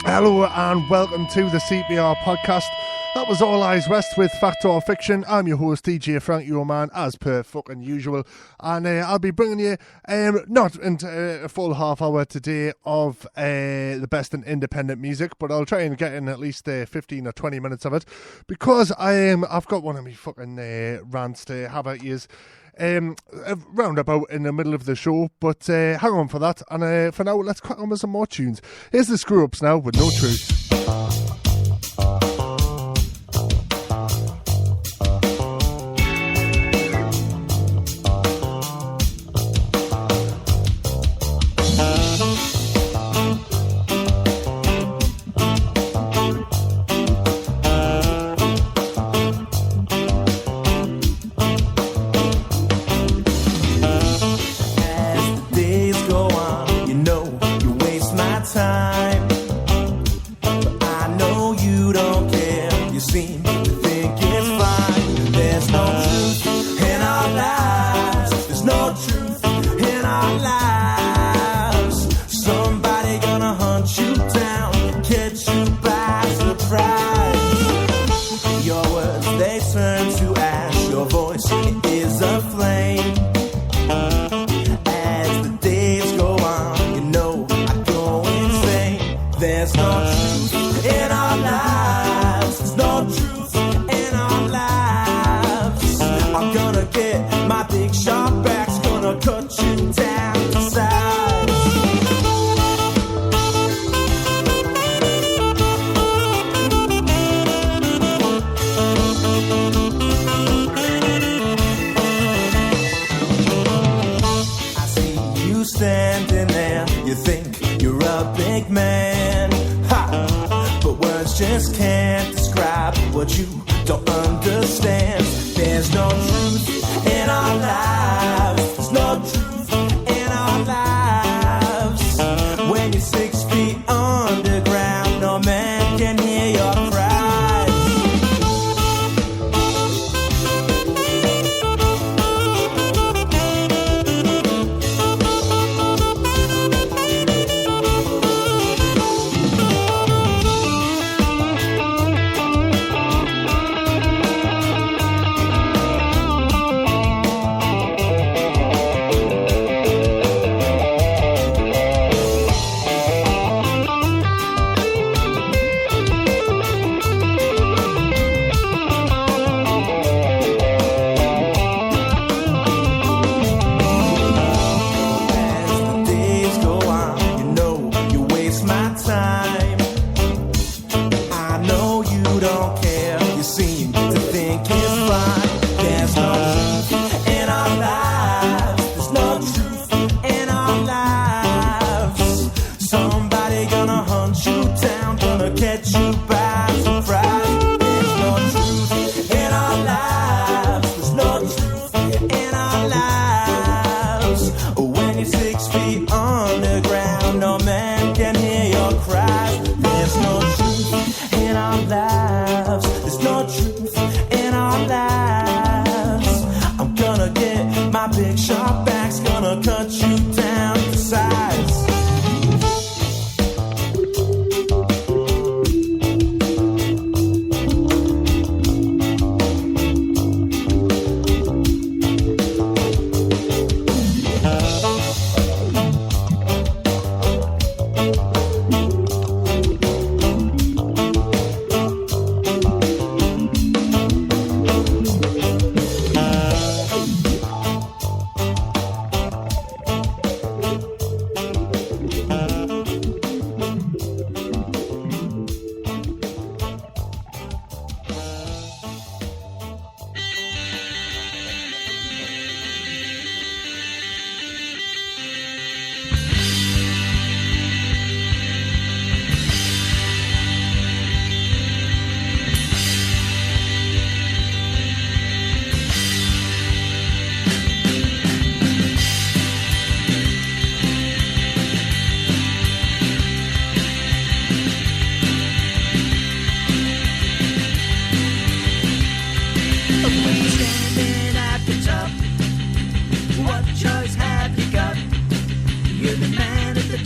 Hello and welcome to the CPR podcast. That was All Eyes West with Fact or Fiction. I'm your host, DJ Frank Yourman, as per fucking usual. And I'll be bringing you not into a full half hour today of the best in independent music, but I'll try and get in at least 15 or 20 minutes of it, because I've got one of my fucking rants to have at you round about in the middle of the show, but hang on for that. And for now, let's crack on with some more tunes. Here's the Screw Ups now with No Truth.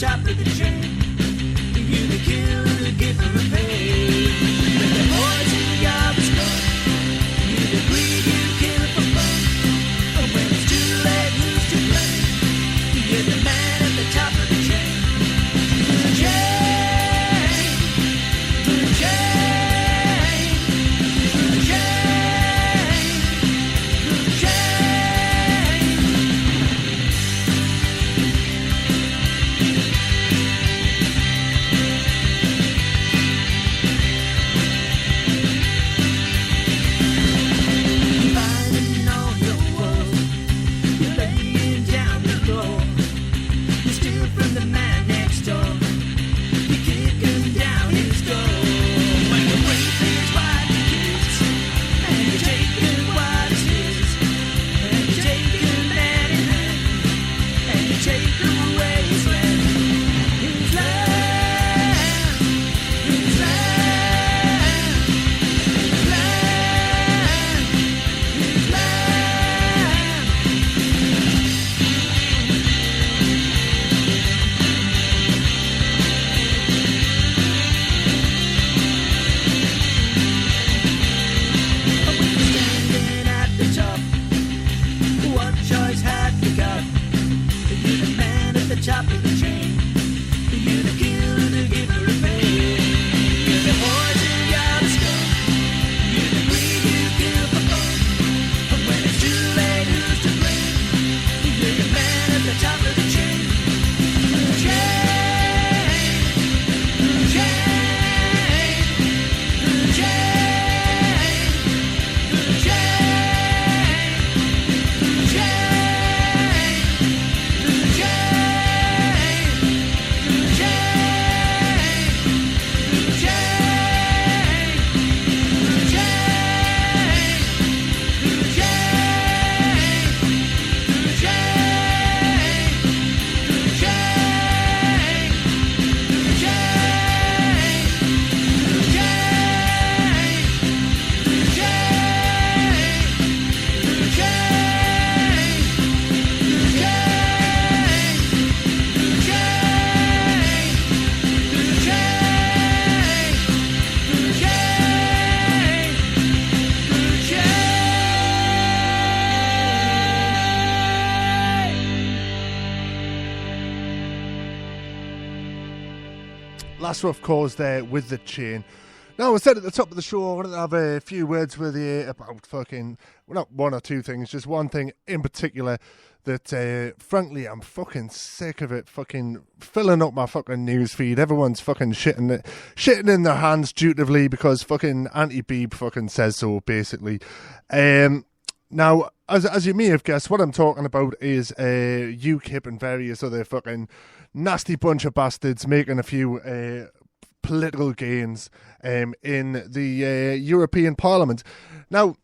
top of the train. You the cute Mass rough cause there with the chain. Now, I said at the top of the show, I wanted to have a few words with you about fucking, well, not one or two things, just one thing in particular that, frankly, I'm fucking sick of it fucking filling up my fucking news feed. Everyone's fucking shitting in their hands dutifully because fucking Anti-Beeb fucking says so, basically. Now, as you may have guessed, what I'm talking about is UKIP and various other fucking nasty bunch of bastards making a few political gains in the European Parliament. Now,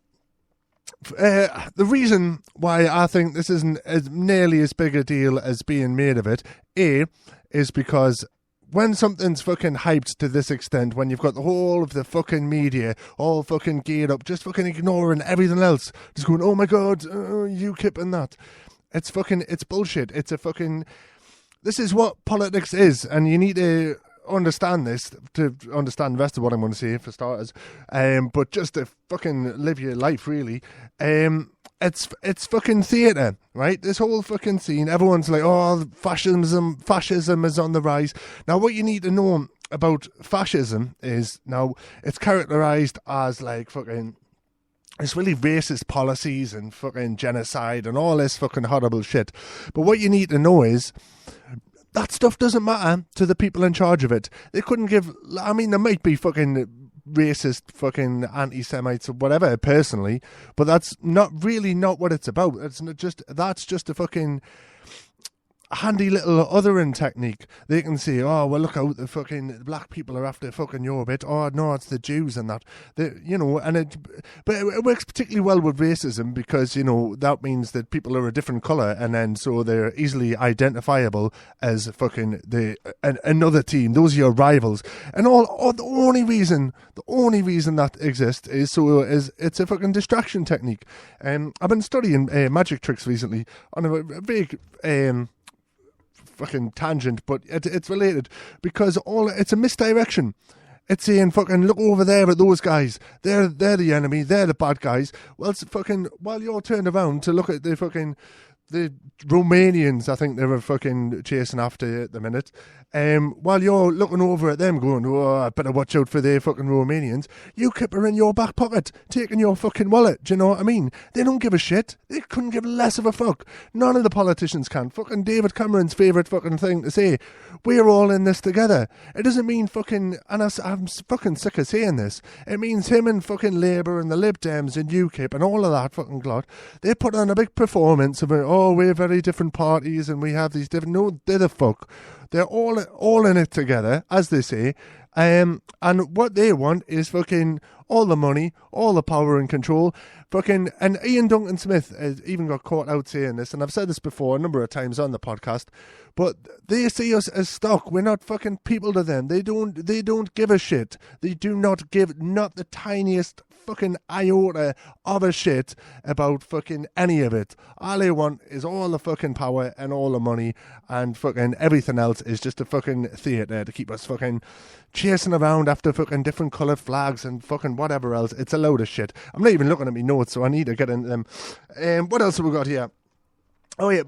the reason why I think this isn't as nearly as big a deal as being made of it, is because when something's fucking hyped to this extent, when you've got the whole of the fucking media all fucking geared up, just fucking ignoring everything else, just going, oh my god, UKIP and that. It's bullshit. This is what politics is, and you need to understand this to understand the rest of what I'm going to say, for starters. But just to fucking live your life, really. It's fucking theatre, right? This whole fucking scene, everyone's like, oh, fascism is on the rise. Now, what you need to know about fascism is, now, it's characterised as like fucking, it's really racist policies and fucking genocide and all this fucking horrible shit. But what you need to know is, that stuff doesn't matter to the people in charge of it. They couldn't give, I mean, there might be fucking racist fucking anti-Semites or whatever, personally, but that's not what it's about. That's just a fucking handy little othering technique. They can say, oh, well, look out, the fucking black people are after fucking your bit. Oh, no, it's the Jews and that. But it works particularly well with racism because, that means that people are a different colour, and then so they're easily identifiable as fucking another team. Those are your rivals. And the only reason that exists is it's a fucking distraction technique. I've been studying magic tricks recently on a big fucking tangent, but it's related because it's a misdirection. It's saying fucking look over there at those guys. They're the enemy. They're the bad guys. Well, it's fucking while you're turned around to look at the Romanians, I think they were fucking chasing after at the minute. While you're looking over at them going, oh, I better watch out for their fucking Romanians, UKIP are in your back pocket, taking your fucking wallet. Do you know what I mean? They don't give a shit. They couldn't give less of a fuck. None of the politicians can. Fucking David Cameron's favourite fucking thing to say, we're all in this together. It doesn't mean fucking, and I'm fucking sick of saying this, it means him and fucking Labour and the Lib Dems and UKIP and all of that fucking glot, they put on a big performance of, oh, we're very different parties and we have these different, no, they're the fuck. They're all in it together, as they say, and what they want is fucking all the money, all the power and control. Fucking, and Ian Duncan Smith has even got caught out saying this, and I've said this before a number of times on the podcast, but they see us as stock. We're not fucking people to them. They don't give a shit. They do not give not the tiniest fucking iota of a shit about fucking any of it. All they want is all the fucking power and all the money, and fucking everything else is just a fucking theatre to keep us fucking chasing around after fucking different coloured flags and fucking whatever else. It's a load of shit. I'm not even looking at me notes, so I need to get into them. What else have we got here? Oh yeah,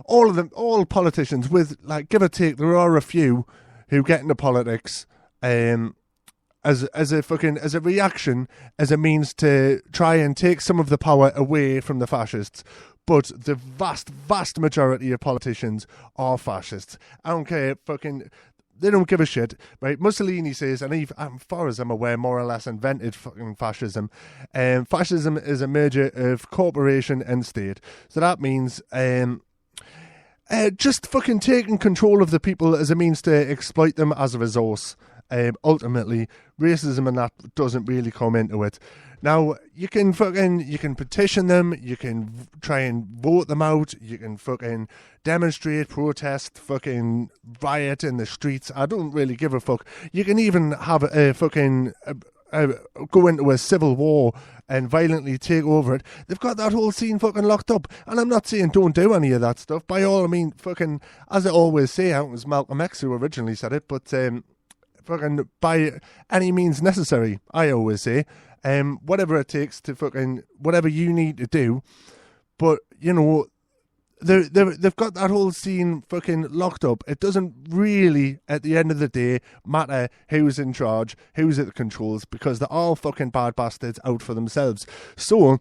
all politicians, with like give or take, there are a few who get into politics as a reaction, as a means to try and take some of the power away from the fascists. But the vast majority of politicians are fascists. I don't care, fucking, they don't give a shit, right? Mussolini says, and he, as far as I'm aware, more or less invented fucking fascism. Fascism is a merger of corporation and state. So that means just fucking taking control of the people as a means to exploit them as a resource. Ultimately, racism and that doesn't really come into it. Now, you can petition them, you can try and vote them out, you can fucking demonstrate, protest, fucking riot in the streets. I don't really give a fuck. You can even have a fucking go into a civil war and violently take over it. They've got that whole scene fucking locked up. And I'm not saying don't do any of that stuff. By all I mean, fucking, as I always say, it was Malcolm X who originally said it, but fucking by any means necessary, I always say. Whatever it takes to fucking, whatever you need to do. But, you know, they've got that whole scene fucking locked up. It doesn't really, at the end of the day, matter who's in charge, who's at the controls, because they're all fucking bad bastards out for themselves. So,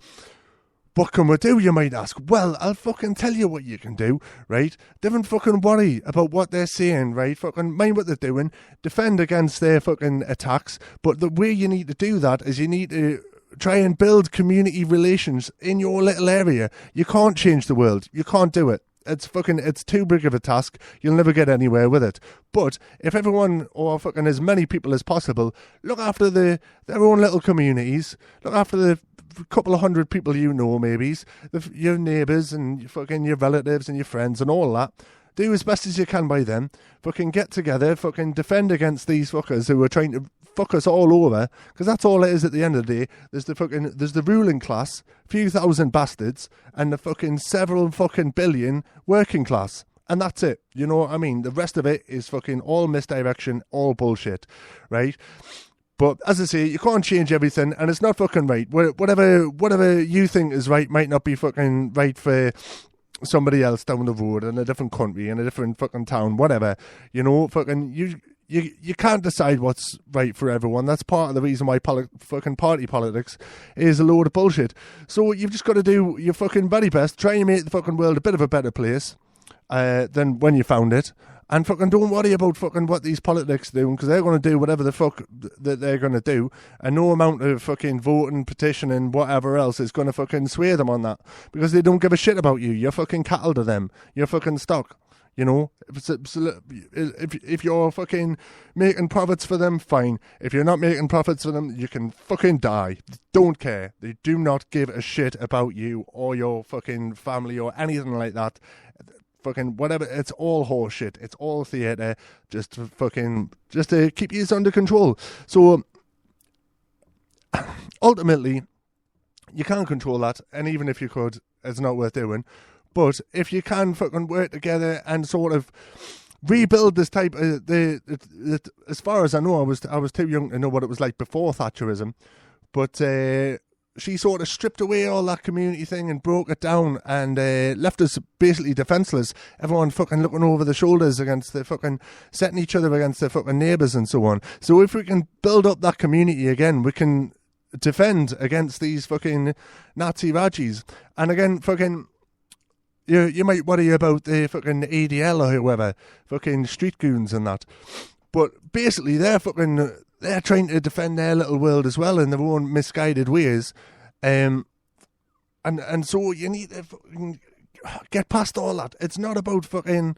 what can we do, you might ask? Well, I'll fucking tell you what you can do, right? Don't fucking worry about what they're saying, right? Fucking mind what they're doing, defend against their fucking attacks, but the way you need to do that is you need to try and build community relations in your little area. You can't change the world. You can't do it. It's too big of a task. You'll never get anywhere with it. But if everyone, or fucking as many people as possible, look after their own little communities, look after the couple of hundred people you know, maybe, your neighbours and fucking your relatives and your friends and all that, do as best as you can by them. Fucking get together, fucking defend against these fuckers who are trying to fuck us all over, because that's all it is at the end of the day. There's the ruling class, few thousand bastards, and the fucking several fucking billion working class. And that's it. You know what I mean? The rest of it is fucking all misdirection, all bullshit, right? But as I say, you can't change everything, and it's not fucking right. Whatever you think is right might not be fucking right for somebody else down the road in a different country, in a different fucking town, whatever. You know, fucking you can't decide what's right for everyone. That's part of the reason why fucking party politics is a load of bullshit. So you've just got to do your fucking very best, try and make the fucking world a bit of a better place than when you found it. And fucking don't worry about fucking what these politics do, because they're going to do whatever the fuck that they're going to do, and no amount of fucking voting, petitioning, whatever else is going to fucking sway them on that, because they don't give a shit about you. You're fucking cattle to them. You're fucking stock. You know, if you're fucking making profits for them, fine. If you're not making profits for them, you can fucking die. They don't care. They do not give a shit about you or your fucking family or anything like that. Fucking whatever, it's all horseshit. It's all theatre, just to keep you under control. So ultimately, you can't control that, and even if you could, it's not worth doing. But if you can fucking work together and sort of rebuild this type of as far as I know, I was too young to know what it was like before Thatcherism, but she sort of stripped away all that community thing and broke it down and left us basically defenceless. Everyone fucking looking over the shoulders against the fucking, setting each other against their fucking neighbours and so on. So if we can build up that community again, we can defend against these fucking Nazi Rajis. And again, fucking, you might worry about the fucking ADL or whoever, fucking street goons and that. But basically, they're trying to defend their little world as well in their own misguided ways. And so you need to fucking get past all that. It's not about fucking...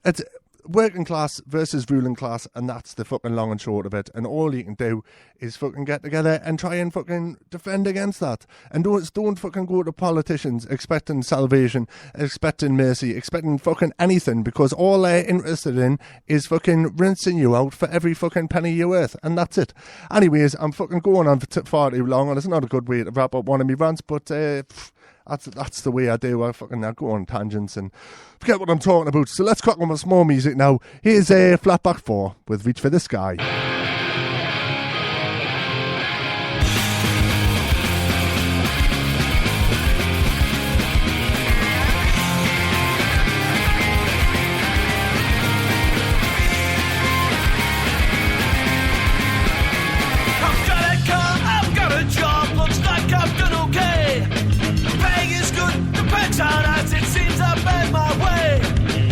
It's working class versus ruling class, and that's the fucking long and short of it. And all you can do is fucking get together and try and fucking defend against that. And don't fucking go to politicians expecting salvation, expecting mercy, expecting fucking anything, because all they're interested in is fucking rinsing you out for every fucking penny you're worth, and that's it. Anyways, I'm fucking going on for far too long, and it's not a good way to wrap up one of my rants, but that's the way I do. I go on tangents and forget what I'm talking about. So let's crack on with some more music now. Here's Flatback 4 with Reach for the Sky. As it seems I've made my way.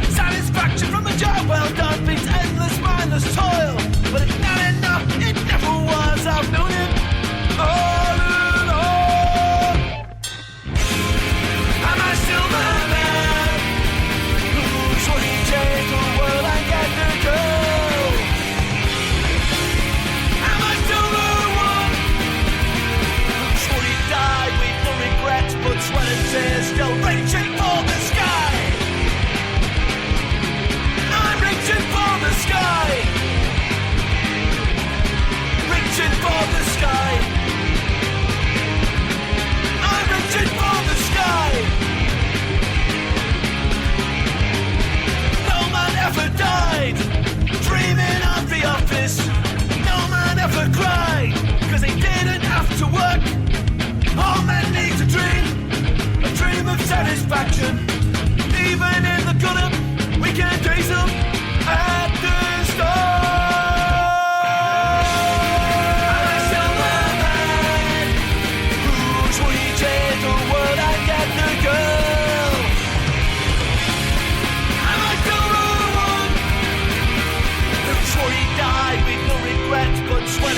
Satisfaction from the job well done beats endless mindless toil, but it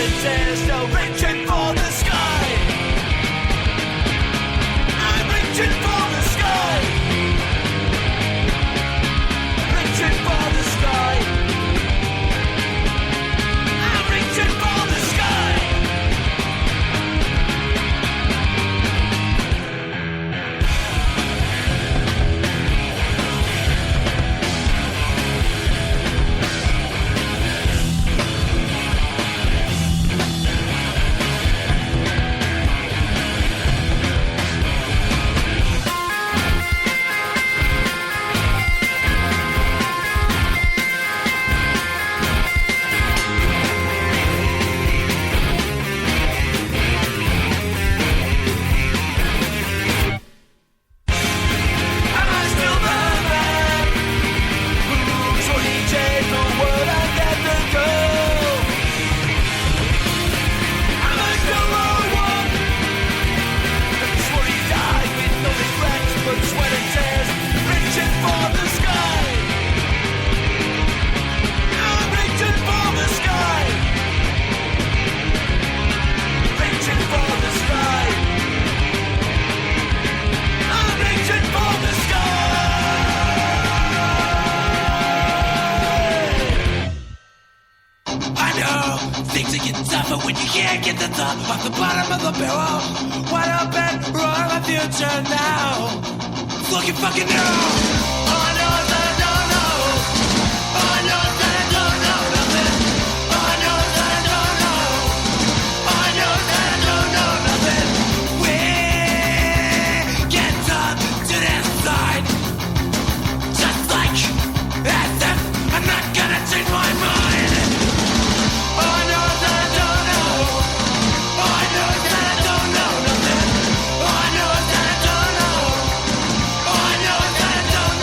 sweating tears, still reaching for the sky. I'm reaching for the sky. Reaching for the sky. I'm reaching for the sky. Am I still the man who's only changed the world and get the girl? Am I still the one who's only died with no regrets but sweat and tears, reaching for the sky? I'm reaching for the sky. Reaching for the sky. I'm reaching for the sky. I know things are getting tougher when you can't get the top off the bottom of the barrel. What up and wrong my future now? It's looking fucking new. All I know is that I don't know. All I know is that I don't know nothing. All I know is that I don't know. All I know is that I don't know nothing. We get up to this side, just like as if I'm not gonna change my mind. All I know is that I don't know. All I know is that I don't know nothing. All I know is that I don't know. All I know is that I don't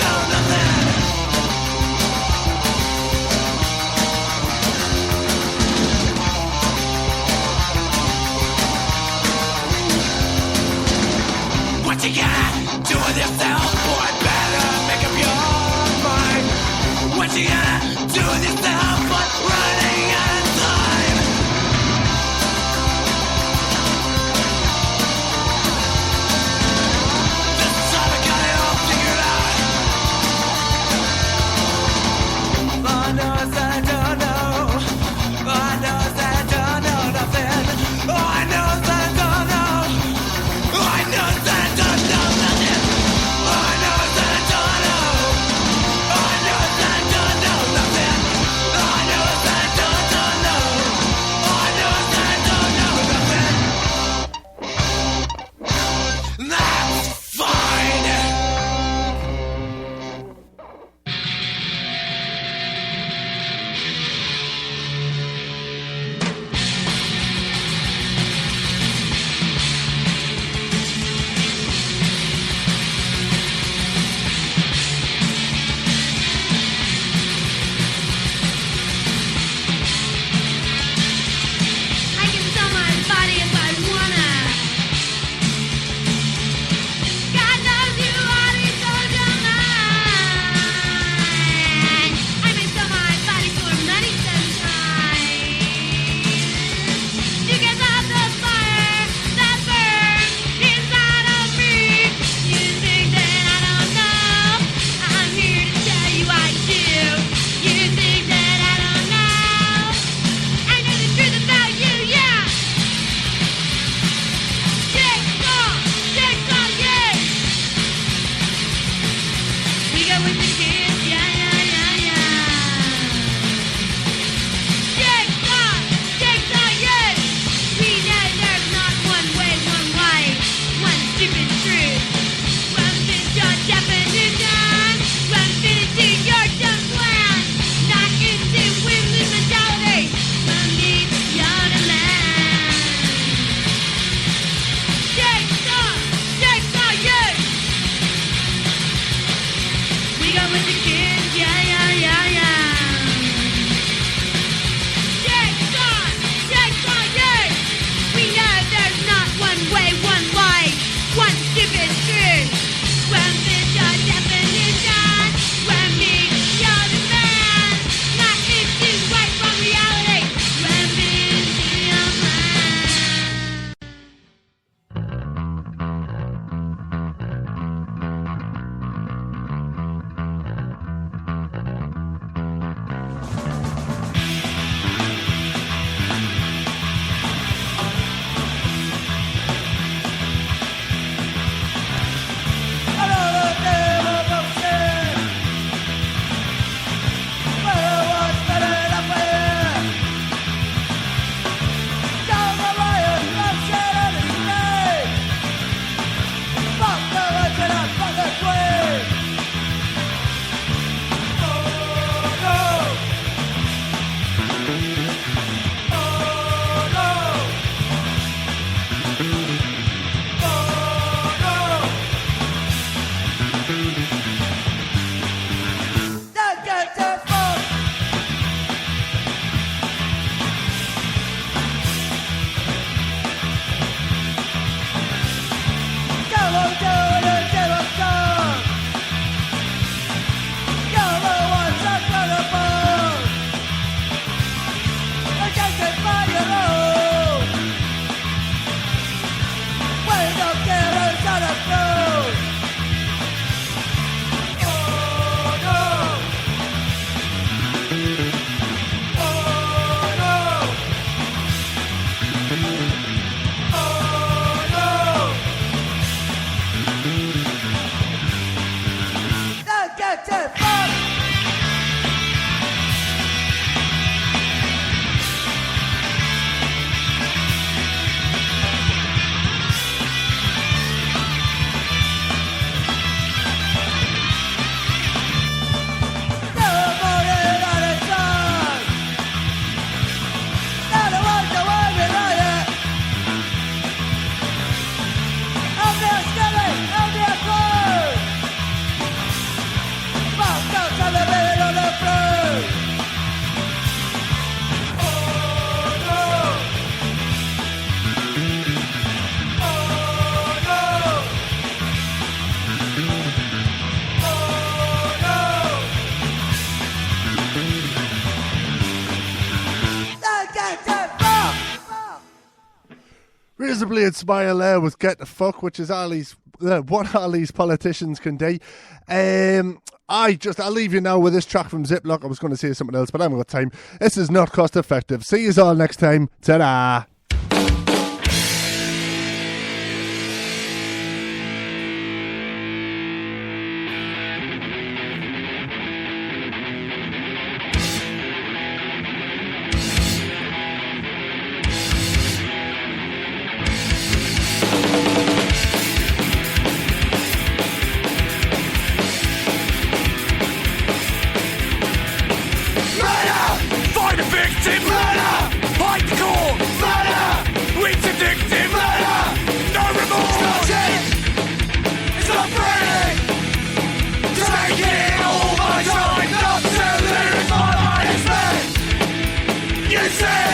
Razor blade smile there with Get the Fuck, which is what all these politicians can do. I'll leave you now with this track from Ziploc. I was going to say something else, but I haven't got time. This is not cost effective. See you all next time. Ta-da! Say